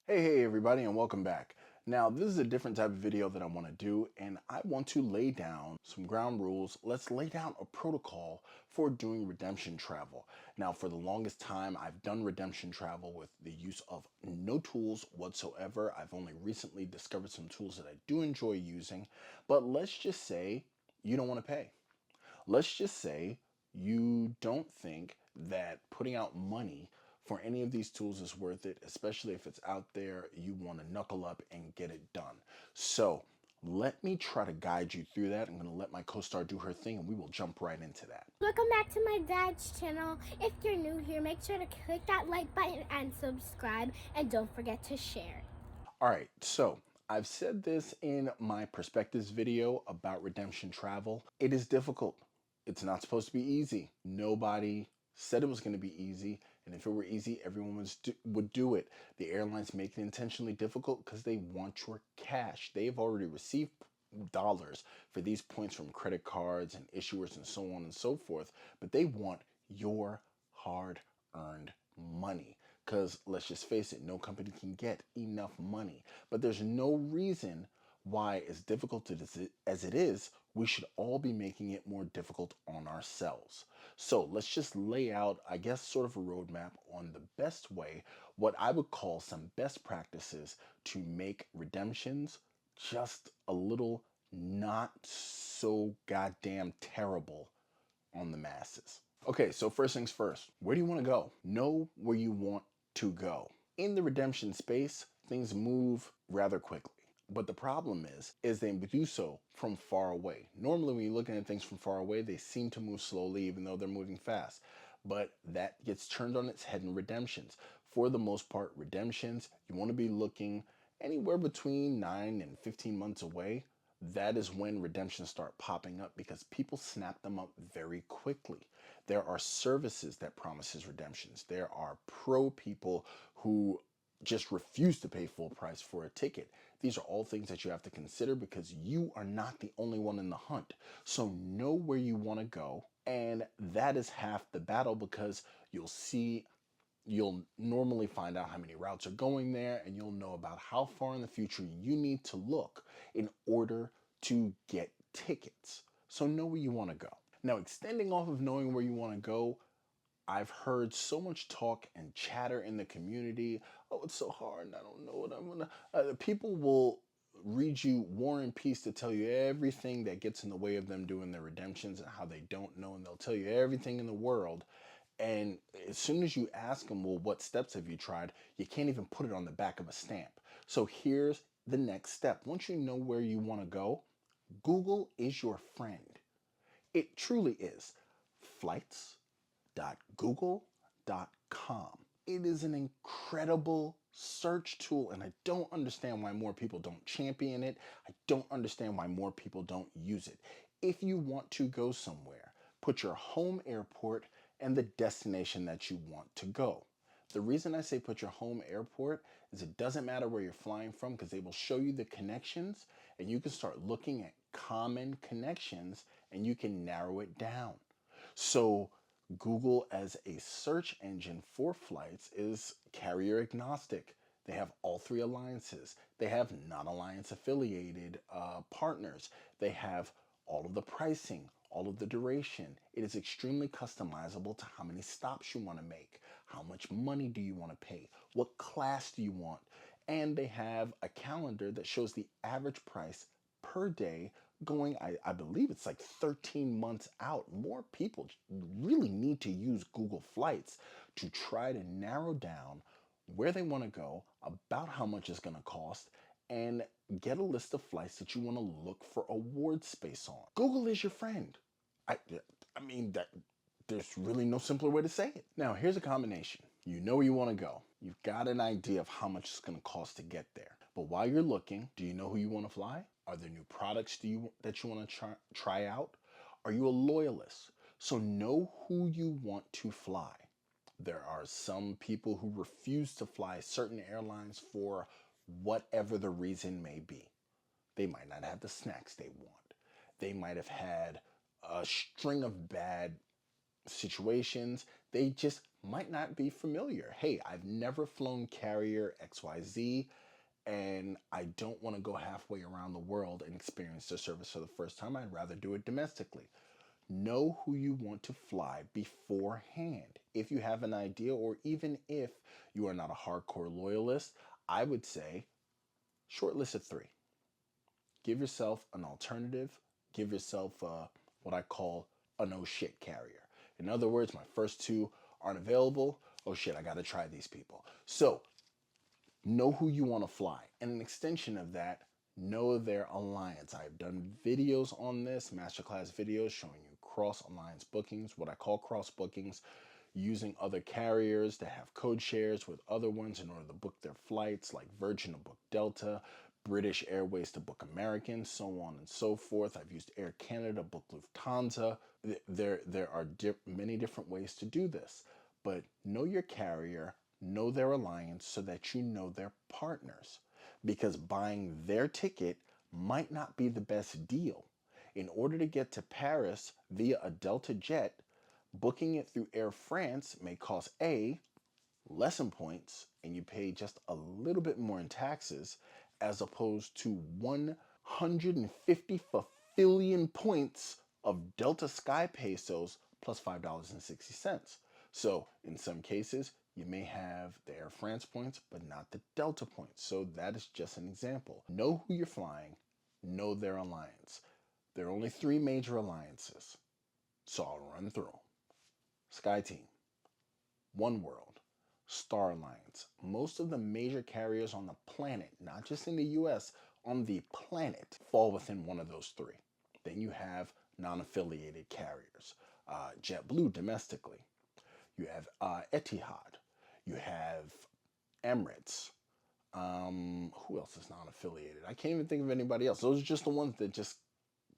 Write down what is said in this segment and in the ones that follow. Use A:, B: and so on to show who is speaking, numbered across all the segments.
A: Hey everybody, and welcome back. Now this is a different type of video that I want to do, and I want to lay down some ground rules. Let's lay down a protocol for doing redemption travel. Now for the longest time I've done redemption travel with the use of no tools whatsoever. I've only recently discovered some tools that I do enjoy using, but let's just say you don't want to pay. Let's just say you don't think that putting out money for any of these tools is worth it, especially if it's out there, you want to knuckle up and get it done. So let me try to guide you through that. I'm going to let my co-star do her thing and we will jump right into that.
B: Welcome back to my dad's channel. If you're new here, make sure to click that like button and subscribe, and don't forget to share.
A: All right, so I've said this in my perspectives video about redemption travel. It is difficult. It's not supposed to be easy. Nobody said it was going to be easy, and if it were easy, everyone would do it. The airlines make it intentionally difficult because they want your cash. They've already received dollars for these points from credit cards and issuers and so on and so forth, but they want your hard-earned money. Because let's just face it, no company can get enough money. But there's no reason why, as difficult as it is, we should all be making it more difficult on ourselves. So let's just lay out, I guess, sort of a roadmap on the best way, what I would call some best practices to make redemptions just a little not so goddamn terrible on the masses. Okay, so first things first, where do you want to go? Know where you want to go. In the redemption space, things move rather quickly. But the problem is they do so from far away. Normally when you're looking at things from far away, they seem to move slowly even though they're moving fast. But that gets turned on its head in redemptions. For the most part, redemptions, you want to be looking anywhere between 9 and 15 months away. That is when redemptions start popping up because people snap them up very quickly. There are services that promises redemptions. There are pro people who just refuse to pay full price for a ticket. These are all things that you have to consider because you are not the only one in the hunt. So know where you want to go, and that is half the battle because you'll normally find out how many routes are going there, and you'll know about how far in the future you need to look in order to get tickets. So know where you want to go. Now, extending off of knowing where you want to go, I've heard so much talk and chatter in the community. Oh, it's so hard and I don't know what I'm gonna. People will read you War and Peace to tell you everything that gets in the way of them doing their redemptions and how they don't know, and they'll tell you everything in the world. And as soon as you ask them, well, what steps have you tried? You can't even put it on the back of a stamp. So here's the next step. Once you know where you want to go, Google is your friend. It truly is. Flights.google.com. It is an incredible search tool, and I don't understand why more people don't champion it. I don't understand why more people don't use it. If you want to go somewhere, put your home airport and the destination that you want to go. The reason I say put your home airport is it doesn't matter where you're flying from because they will show you the connections and you can start looking at common connections and you can narrow it down. So Google as a search engine for flights is carrier agnostic. They have all three alliances. They have non-alliance affiliated partners. They have all of the pricing, all of the duration. It is extremely customizable to how many stops you want to make, how much money do you want to pay, what class do you want, and they have a calendar that shows the average price per day going, I believe it's like 13 months out. More people really need to use Google Flights to try to narrow down where they want to go, about how much it's going to cost, and get a list of flights that you want to look for award space on. Google is your friend. I, I mean, that there's really no simpler way to say it. Now, here's a combination. You know where you want to go. You've got an idea of how much it's going to cost to get there. But while you're looking, do you know who you want to fly? Are there new products that you want to try out? Are you a loyalist? So know who you want to fly. There are some people who refuse to fly certain airlines for whatever the reason may be. They might not have the snacks they want. They might have had a string of bad situations. They just might not be familiar. Hey, I've never flown carrier XYZ, and I don't want to go halfway around the world and experience their service for the first time. I'd rather do it domestically. Know who you want to fly beforehand. If you have an idea, or even if you are not a hardcore loyalist, I would say short list of three. Give yourself an alternative. Give yourself what I call a no shit carrier. In other words, my first two aren't available. Oh shit, I got to try these people. So know who you want to fly. And an extension of that, know their alliance. I've done videos on this, masterclass videos showing you cross alliance bookings, what I call cross bookings, using other carriers to have code shares with other ones in order to book their flights, like Virgin to book Delta, British Airways to book American, so on and so forth. I've used Air Canada to book Lufthansa. There are many different ways to do this, but know your carrier, know their alliance so that you know their partners, because buying their ticket might not be the best deal. In order to get to Paris via a Delta jet, booking it through Air France may cost A, less in points, and you pay just a little bit more in taxes, as opposed to 150 billion points of Delta Sky pesos plus $5.60. So in some cases, you may have the Air France points, but not the Delta points. So that is just an example. Know who you're flying, know their alliance. There are only three major alliances, so I'll run through them. SkyTeam, OneWorld, Star Alliance. Most of the major carriers on the planet, not just in the US, on the planet, fall within one of those three. Then you have non-affiliated carriers. JetBlue domestically. You have Etihad. You have Emirates. Who else is non-affiliated? I can't even think of anybody else. Those are just the ones that just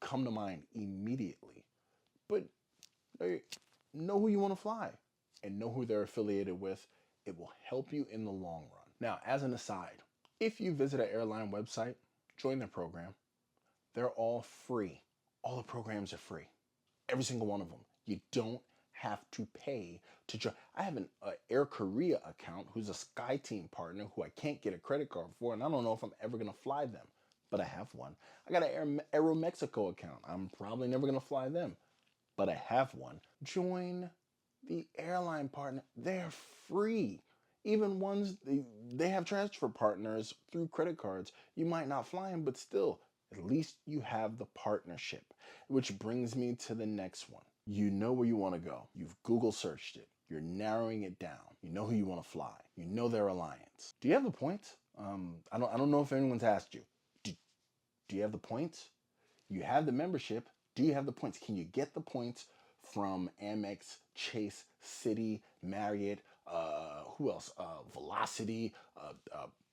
A: come to mind immediately. But know who you want to fly and know who they're affiliated with. It will help you in the long run. Now, as an aside, if you visit an airline website, join their program. They're all free. All the programs are free. Every single one of them. You don't have to pay to join. I have an Air Korea account who's a SkyTeam partner who I can't get a credit card for, and I don't know if I'm ever going to fly them, but I have one. I got an Aeromexico account. I'm probably never going to fly them, but I have one. Join the airline partner. They're free. Even ones, they have transfer partners through credit cards. You might not fly them, but still, at least you have the partnership. Which brings me to the next one. You know where you want to go. You've Google searched it. You're narrowing it down. You know who you want to fly. You know their alliance. Do you have the points? I don't know if anyone's asked you. Do you have the points? You have the membership. Do you have the points? Can you get the points from Amex, Chase, Citi, Marriott, who else? Velocity,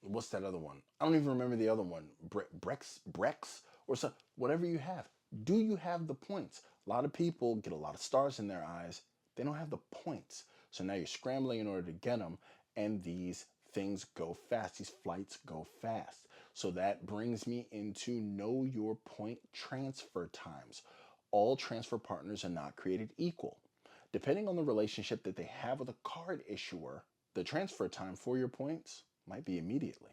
A: what's that other one? I don't even remember the other one. Brex, or so, whatever you have. Do you have the points? A lot of people get a lot of stars in their eyes. They don't have the points. So now you're scrambling in order to get them, and these things go fast. These flights go fast. So that brings me into know your point transfer times. All transfer partners are not created equal. Depending on the relationship that they have with a card issuer, the transfer time for your points might be immediately.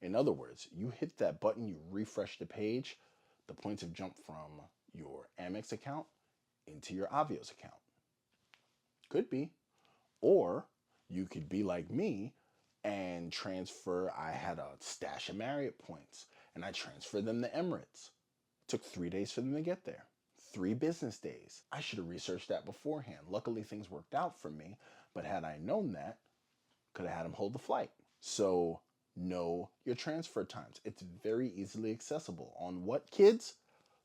A: In other words, you hit that button, you refresh the page, the points have jumped from your Amex account into your Avios account. Could be. Or you could be like me and transfer. I had a stash of Marriott points and I transferred them to Emirates. It took 3 days for them to get there. 3 business days. I should have researched that beforehand. Luckily, things worked out for me, but had I known that, could have had them hold the flight. So know your transfer times. It's very easily accessible. On what, kids?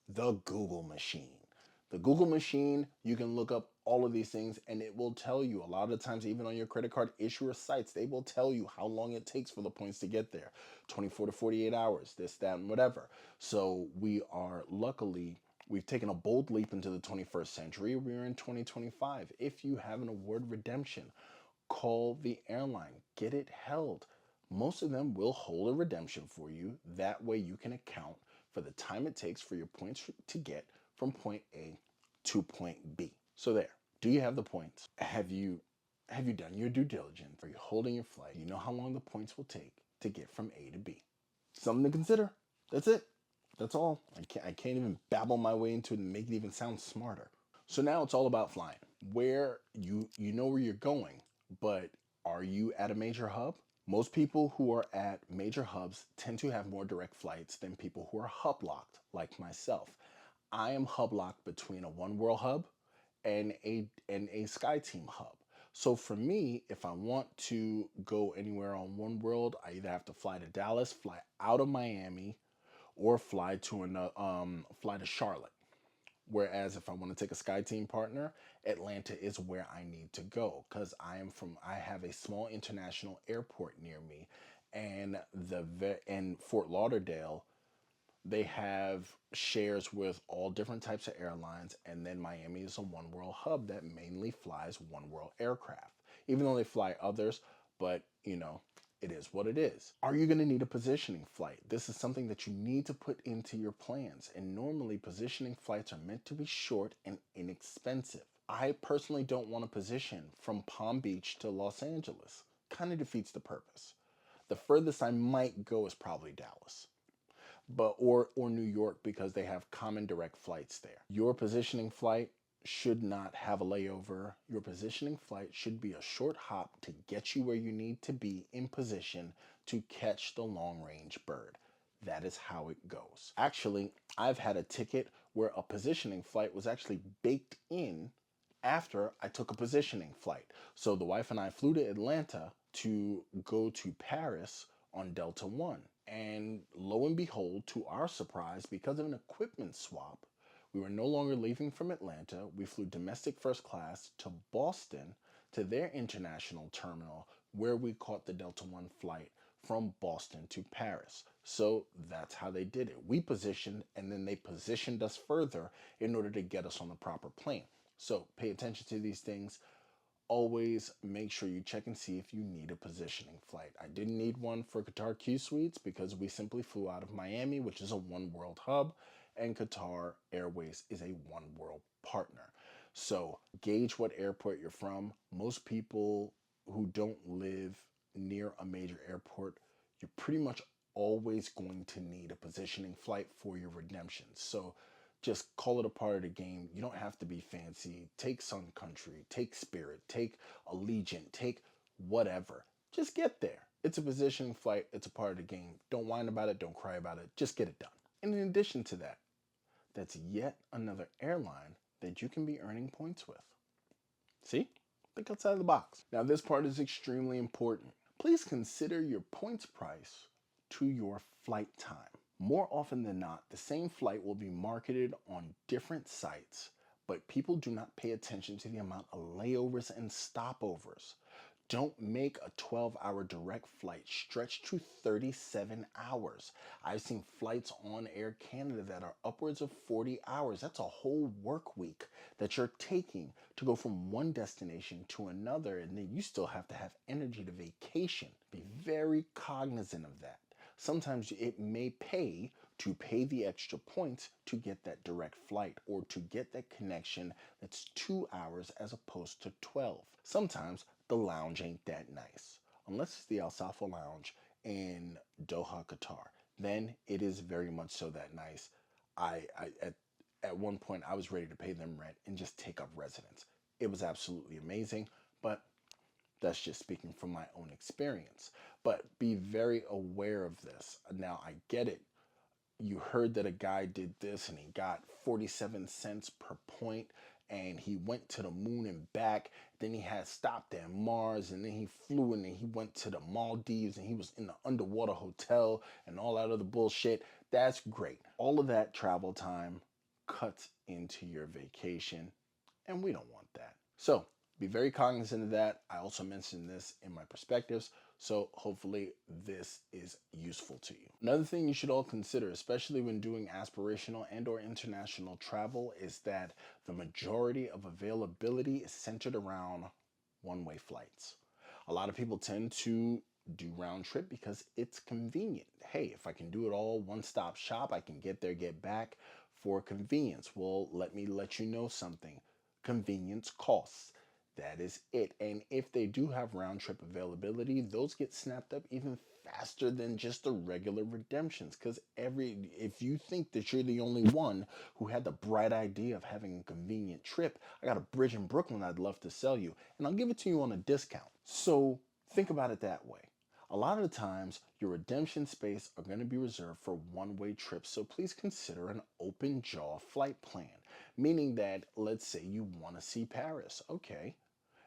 A: The Google machine. The Google machine, you can look up all of these things and it will tell you. A lot of times, even on your credit card issuer sites, they will tell you how long it takes for the points to get there. 24 to 48 hours, this, that, and whatever. So we've taken a bold leap into the 21st century. We're in 2025. If you have an award redemption, call the airline, get it held. Most of them will hold a redemption for you. That way you can account for the time it takes for your points to get from point A to point B. So there, do you have the points? Have you Have you done your due diligence? Are you holding your flight? You know how long the points will take to get from A to B. Something to consider. That's it. That's all. I can't even babble my way into it and make it even sound smarter. So now it's all about flying. Where you know where you're going, but are you at a major hub? Most people who are at major hubs tend to have more direct flights than people who are hub locked, like myself. I am hub locked between a One World hub and a SkyTeam hub. So for me, if I want to go anywhere on One World, I either have to fly to Dallas, fly out of Miami, or fly to Charlotte. Whereas if I want to take a SkyTeam partner, Atlanta is where I need to go because I have a small international airport near me, and in Fort Lauderdale they have shares with all different types of airlines, and then Miami is a One World hub that mainly flies One World aircraft, even though they fly others, but it is what it is. Are you going to need a positioning flight? This is something that you need to put into your plans, and normally positioning flights are meant to be short and inexpensive. I personally don't want to position from Palm Beach to Los Angeles. Kind of defeats the purpose. The furthest I might go is probably Dallas, but or New York, because they have common direct flights there. Your positioning flight should not have a layover. Your positioning flight should be a short hop to get you where you need to be in position to catch the long range bird. That is how it goes. Actually, I've had a ticket where a positioning flight was actually baked in after I took a positioning flight. So the wife and I flew to Atlanta to go to Paris on Delta One. And lo and behold, to our surprise, because of an equipment swap, we were no longer leaving from Atlanta. We flew domestic first class to Boston to their international terminal, where we caught the Delta One flight from Boston to Paris. So that's how they did it. We positioned, and then they positioned us further in order to get us on the proper plane. So pay attention to these things. Always make sure you check and see if you need a positioning flight. I didn't need one for Qatar Q Suites because we simply flew out of Miami, which is a One World hub, and Qatar Airways is a One World partner. So gauge what airport you're from. Most people who don't live near a major airport, you're pretty much always going to need a positioning flight for your redemption. So just call it a part of the game. You don't have to be fancy. Take Sun Country, take Spirit, take Allegiant, take whatever. Just get there. It's a positioning flight. It's a part of the game. Don't whine about it. Don't cry about it. Just get it done. And in addition to that, that's yet another airline that you can be earning points with. See? Think outside of the box. Now, this part is extremely important. Please consider your points price to your flight time. More often than not, the same flight will be marketed on different sites, but people do not pay attention to the amount of layovers and stopovers. Don't make a 12-hour direct flight stretch to 37 hours. I've seen flights on Air Canada that are upwards of 40 hours. That's a whole work week that you're taking to go from one destination to another, and then you still have to have energy to vacation. Be very cognizant of that. Sometimes it may pay to pay the extra points to get that direct flight or to get that connection that's 2 hours as opposed to 12. Sometimes the lounge ain't that nice. Unless it's the Al Safa Lounge in Doha, Qatar. Then it is very much so that nice. At one point I was ready to pay them rent and just take up residence. It was absolutely amazing, but that's just speaking from my own experience. But be very aware of this. Now, I get it. You heard that a guy did this and he got 47 cents per point, and he went to the moon and back. Then he had stopped at Mars, and then he flew and then he went to the Maldives and he was in the underwater hotel and all that other bullshit. That's great. All of that travel time cuts into your vacation, and we don't want that. So be very cognizant of that. I also mentioned this in my perspectives, so hopefully this is useful to you. Another thing you should all consider, especially when doing aspirational and or international travel, is that the majority of availability is centered around one-way flights. A lot of people tend to do round trip because it's convenient. Hey, if I can do it all one-stop shop, I can get there, get back for convenience. Well, let me let you know something. Convenience costs. That is it. And if they do have round trip availability, those get snapped up even faster than just the regular redemptions. Because if you think that you're the only one who had the bright idea of having a convenient trip, I got a bridge in Brooklyn I'd love to sell you, and I'll give it to you on a discount. So think about it that way. A lot of the times, your redemption space are going to be reserved for one-way trips, so please consider an open jaw flight plan, meaning that let's say you want to see Paris. Okay,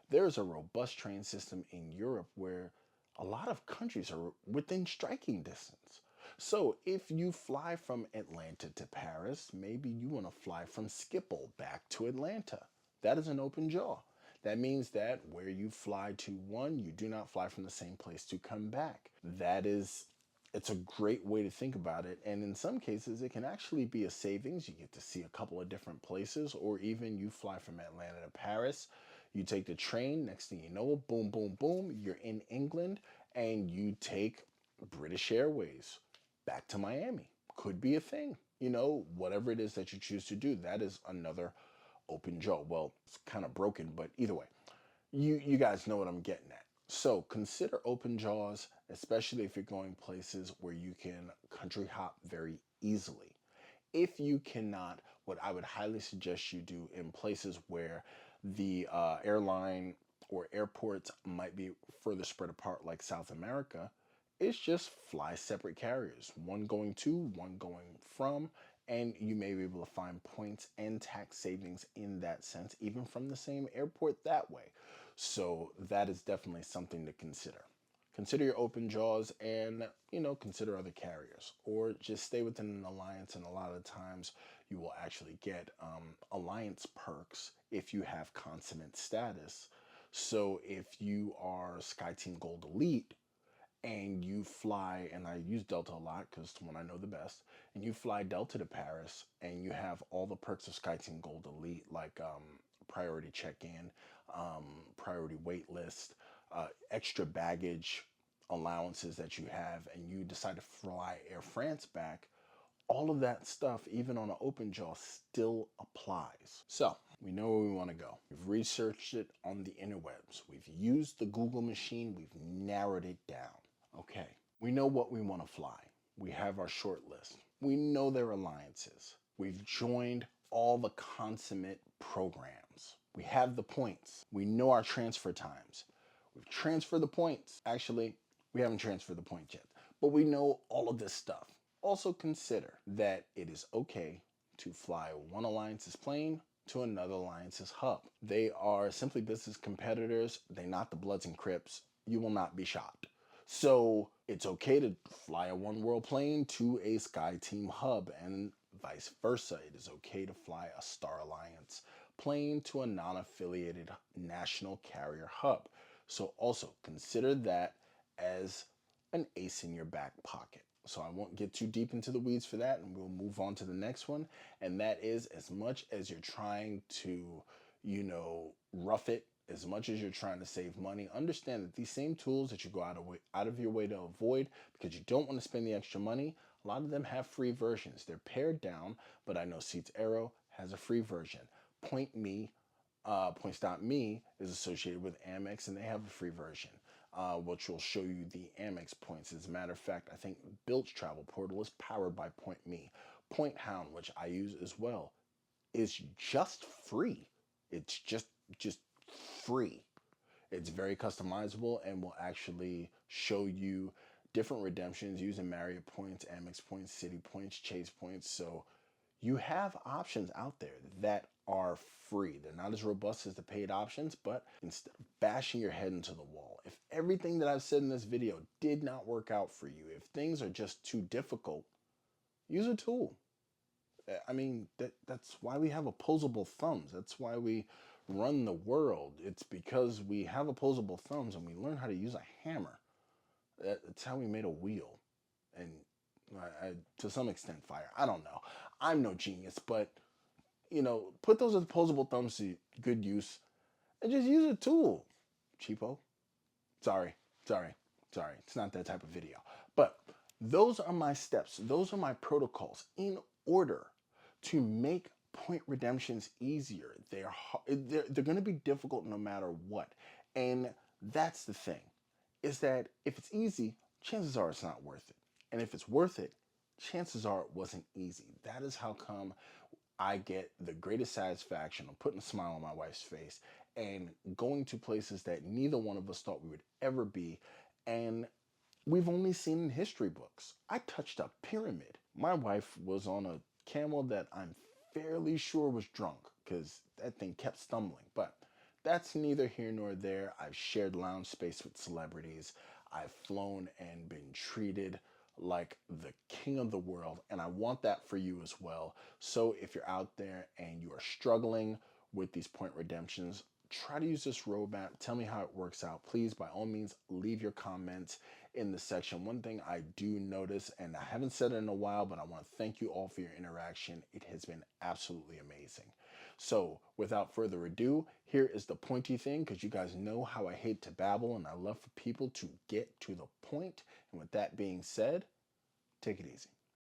A: there's a robust train system in Europe where a lot of countries are within striking distance. So if you fly from Atlanta to Paris, maybe you want to fly from Schiphol back to Atlanta. That is an open jaw. That means that where you fly to one, you do not fly from the same place to come back. It's a great way to think about it. And in some cases, it can actually be a savings. You get to see a couple of different places, or even you fly from Atlanta to Paris. You take the train, next thing you know, boom, boom, boom, you're in England, and you take British Airways back to Miami. Could be a thing. Whatever it is that you choose to do, that is another open jaw. Well, it's kind of broken, but either way, you guys know what I'm getting at. So consider open jaws, especially if you're going places where you can country hop very easily. If you cannot, what I would highly suggest you do in places where the airline or airports might be further spread apart, like South America, is just fly separate carriers, one going to, one going from, and you may be able to find points and tax savings in that sense, even from the same airport that way. So that is definitely something to consider. Consider your open jaws and, consider other carriers, or just stay within an alliance. And a lot of times you will actually get alliance perks if you have consummate status. So if you are SkyTeam Gold Elite, and you fly, and I use Delta a lot because it's the one I know the best, and you fly Delta to Paris, and you have all the perks of SkyTeam Gold Elite, like priority check-in, priority wait list, extra baggage allowances that you have, and you decide to fly Air France back, all of that stuff, even on an open jaw, still applies. So we know where we want to go. We've researched it on the interwebs. We've used the Google machine. We've narrowed it down. Okay, we know what we want to fly. We have our short list. We know their alliances. We've joined all the consummate programs. We have the points. We know our transfer times. We've transferred the points. Actually, we haven't transferred the points yet, but we know all of this stuff. Also consider that it is okay to fly one alliance's plane to another alliance's hub. They are simply business competitors. They're not the Bloods and Crips. You will not be shocked. So it's okay to fly a One World plane to a SkyTeam hub, and vice versa. It is okay to fly a Star Alliance plane to a non-affiliated national carrier hub. So also consider that as an ace in your back pocket. So I won't get too deep into the weeds for that, and we'll move on to the next one. And that is, as much as you're trying to, rough it, as much as you're trying to save money, understand that these same tools that you go out of your way to avoid because you don't want to spend the extra money, a lot of them have free versions. They're pared down, but I know Seats Aero has a free version. Points.me is associated with Amex, and they have a free version, which will show you the Amex points. As a matter of fact, I think Bilt's travel portal is powered by PointMe. PointHound, which I use as well, is just free. It's just free. It's very customizable and will actually show you different redemptions using Marriott points, Amex points, Citi points, Chase points. So you have options out there that are free. They're not as robust as the paid options, but instead of bashing your head into the wall, if everything that I've said in this video did not work out for you, if things are just too difficult, use a tool. I mean, that's why we have opposable thumbs. That's why we run the world. It's because we have opposable thumbs and we learn how to use a hammer. That's how we made a wheel. And to some extent, fire. I don't know. I'm no genius, but, put those opposable thumbs to good use and just use a tool. Cheapo. Sorry. It's not that type of video. But those are my steps. Those are my protocols in order to make point redemption's easier. They're going to be difficult no matter what. And that's the thing, is that if it's easy, chances are it's not worth it. And if it's worth it, chances are it wasn't easy. That is how come I get the greatest satisfaction of putting a smile on my wife's face and going to places that neither one of us thought we would ever be. And we've only seen in history books. I touched a pyramid. My wife was on a camel that I'm fairly sure was drunk because that thing kept stumbling. But that's neither here nor there. I've shared lounge space with celebrities. I've flown and been treated like the king of the world, and I want that for you as well. So if you're out there and you are struggling with these point redemptions, try to use this roadmap. Tell me how it works out. Please, by all means, leave your comments in the section. One thing I do notice, and I haven't said it in a while, but I want to thank you all for your interaction. It has been absolutely amazing. So without further ado, here is the pointy thing, because you guys know how I hate to babble and I love for people to get to the point. And with that being said, take it easy.